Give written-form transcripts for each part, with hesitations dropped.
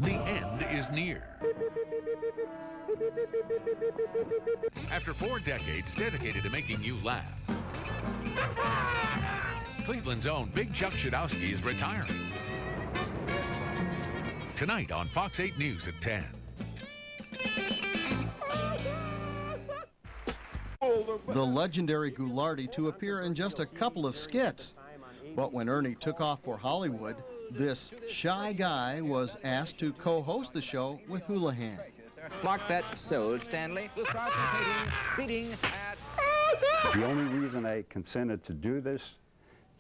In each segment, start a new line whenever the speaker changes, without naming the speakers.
The end is near. After 4 decades dedicated to making you laugh, Cleveland's own Big Chuck Shadowski is retiring. Tonight on Fox 8 News at 10.
The legendary Ghoulardi to appear in just a couple of skits. But when Ernie took off for Hollywood, this shy guy was asked to co-host the show with Houlihan.
Block that sold, Stanley. We'll start beating at...
The only reason I consented to do this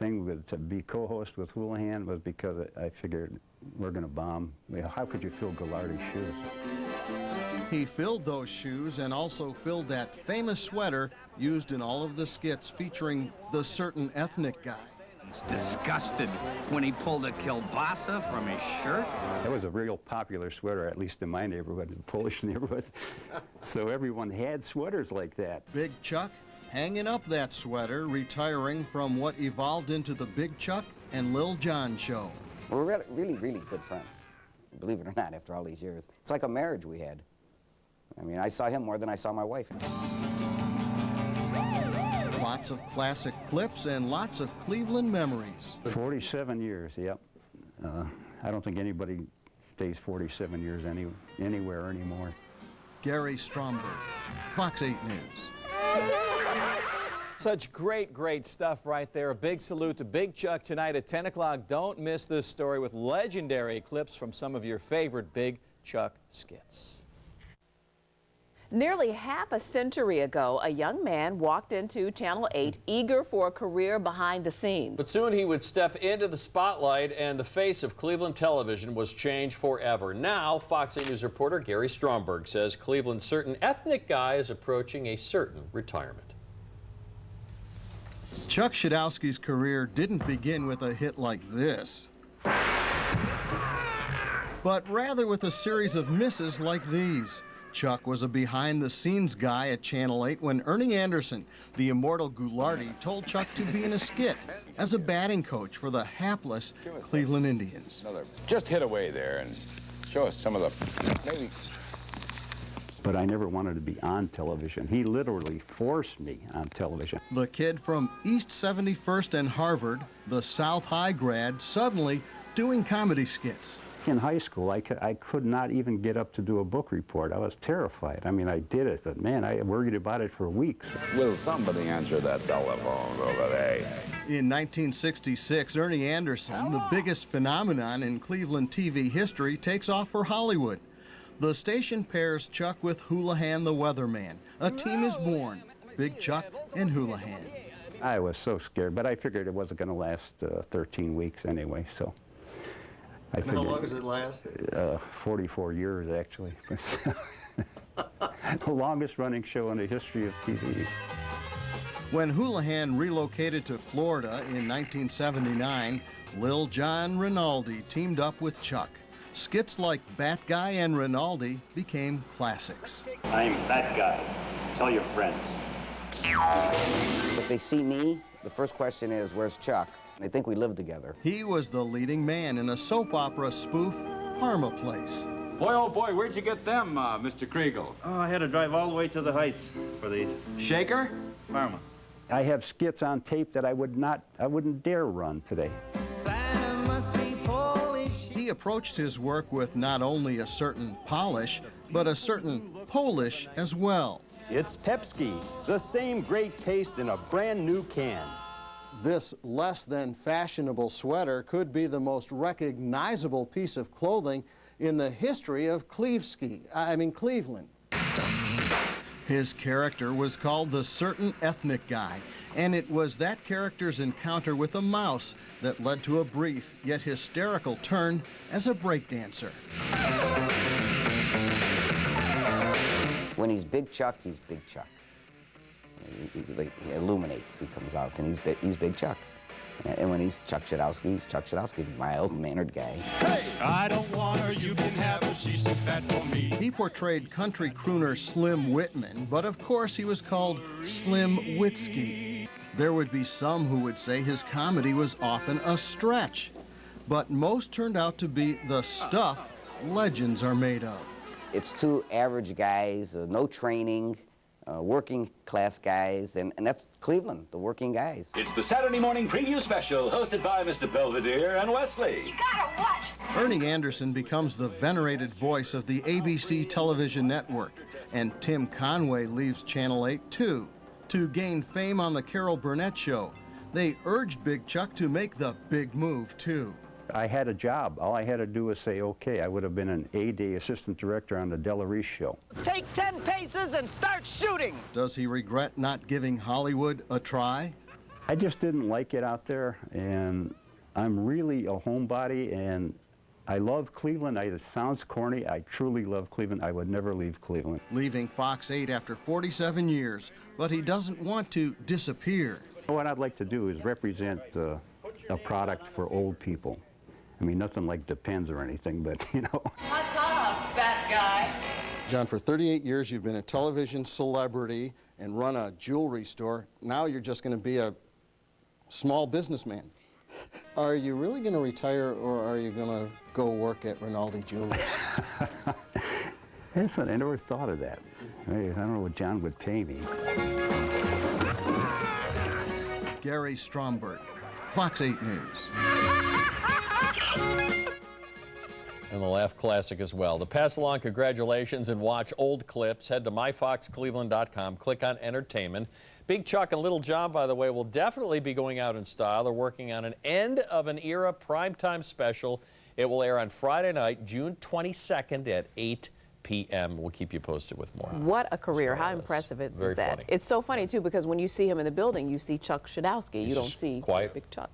thing to be co-host with Houlihan was because I figured we're going to bomb. How could you fill Ghoulardi's shoes?
He filled those shoes and also filled that famous sweater used in all of the skits featuring the certain ethnic guy.
He's disgusted when he pulled a kielbasa from his shirt.
That was a real popular sweater, at least in my neighborhood, the Polish neighborhood. So everyone had sweaters like that.
Big Chuck hanging up that sweater, retiring from what evolved into the Big Chuck and Lil Jon show.
We're really good friends, believe it or not, after all these years. It's like a marriage we had. I mean, I saw him more than I saw my wife.
Lots of classic clips and lots of Cleveland memories.
47 years, yep. I don't think anybody stays 47 years anywhere anymore.
Gary Stromberg, Fox 8 News.
Such great stuff right there. A big salute to Big Chuck tonight at 10 o'clock. Don't miss this story with legendary clips from some of your favorite Big Chuck skits.
Nearly half a century ago, a young man walked into Channel 8 eager for a career behind the scenes.
But soon he would step into the spotlight and the face of Cleveland television was changed forever. Now, Fox 8 News reporter Gary Stromberg says Cleveland's certain ethnic guy is approaching a certain retirement.
Chuck Shadowski's career didn't begin with a hit like this, but rather with a series of misses like these. Chuck was a behind-the-scenes guy at Channel 8 when Ernie Anderson, the immortal Ghoulardi, told Chuck to be in a skit as a batting coach for the hapless Cleveland Indians.
Just hit away there and show us some of the, maybe.
But I never wanted to be on television. He literally forced me on television.
The kid from East 71st and Harvard, the South High grad, suddenly doing comedy skits.
In high school, I could not even get up to do a book report. I was terrified. I mean, I did it, but man, I worried about it for weeks.
Will somebody answer that telephone over there?
In 1966, Ernie Anderson, the biggest phenomenon in Cleveland TV history, takes off for Hollywood. The station pairs Chuck with Houlihan the Weatherman. A team is born, Big Chuck and Houlihan.
I was so scared, but I figured it wasn't going to last 13 weeks anyway, so.
And how long does it last?
44 years, actually. The longest running show in the history of TV.
When Houlihan relocated to Florida in 1979, Lil Jon Rinaldi teamed up with Chuck. Skits like Bat Guy and Rinaldi became classics.
I'm Bat Guy. Tell your friends.
If they see me, the first question is, where's Chuck? They think we live together.
He was the leading man in a soap opera spoof, Parma Place.
Boy, oh boy, where'd you get them, Mr. Kriegel?
Oh, I had to drive all the way to the Heights for these.
Shaker?
Parma.
I have skits on tape that I wouldn't dare run today.
He approached his work with not only a certain polish, but a certain Polish as well.
It's Pepsi, the same great taste in a brand new can.
This less than fashionable sweater could be the most recognizable piece of clothing in the history of Cleveland. His character was called the certain ethnic guy, and it was that character's encounter with a mouse that led to a brief yet hysterical turn as a breakdancer.
When he's Big Chuck, he's Big Chuck. He illuminates, he comes out, and he's Big Chuck. And when he's Chuck Shadowski, he's Chuck Shadowski, mild-mannered guy.
Hey, I don't want her, you can have her, she's too fat for me.
He portrayed country crooner Slim Whitman, but of course he was called Slim Whitsky. There would be some who would say his comedy was often a stretch, but most turned out to be the stuff legends are made of.
It's two average guys, no training, working class guys, and that's Cleveland, the working guys.
It's the Saturday morning preview special hosted by Mr. Belvedere and Wesley.
You gotta watch.
Ernie Anderson becomes the venerated voice of the ABC television network, and Tim Conway leaves Channel 8 too, to gain fame on the Carol Burnett Show. They urged Big Chuck to make the big move too.
I had a job. All I had to do was say, okay. I would have been an A-Day assistant director on the Della Reese Show.
Take 10 paces and start shooting.
Does he regret not giving Hollywood a try?
I just didn't like it out there, and I'm really a homebody, and I love Cleveland. It sounds corny. I truly love Cleveland. I would never leave Cleveland.
Leaving Fox 8 after 47 years, but he doesn't want to disappear.
What I'd like to do is represent a product for old people. I mean, nothing like Depends or anything, but, you know.
Ta-ta, fat guy.
John, for 38 years, you've been a television celebrity and run a jewelry store. Now you're just going to be a small businessman. Are you really going to retire, or are you going to go work at Rinaldi Jewelers?
Listen, I never thought of that. I don't know what John would pay me.
Gary Stromberg, Fox 8 News.
And the Laugh Classic as well. To pass along congratulations and watch old clips, head to myfoxcleveland.com, click on Entertainment. Big Chuck and Little John, by the way, will definitely be going out in style. They're working on an end-of-an-era primetime special. It will air on Friday night, June 22nd at 8 p.m. We'll keep you posted with more.
What a career. How impressive is
Very
that?
funny.
It's so funny, too, because when you see him in the building, you see Chuck Shadowski. You don't see
quiet.
Big Chuck.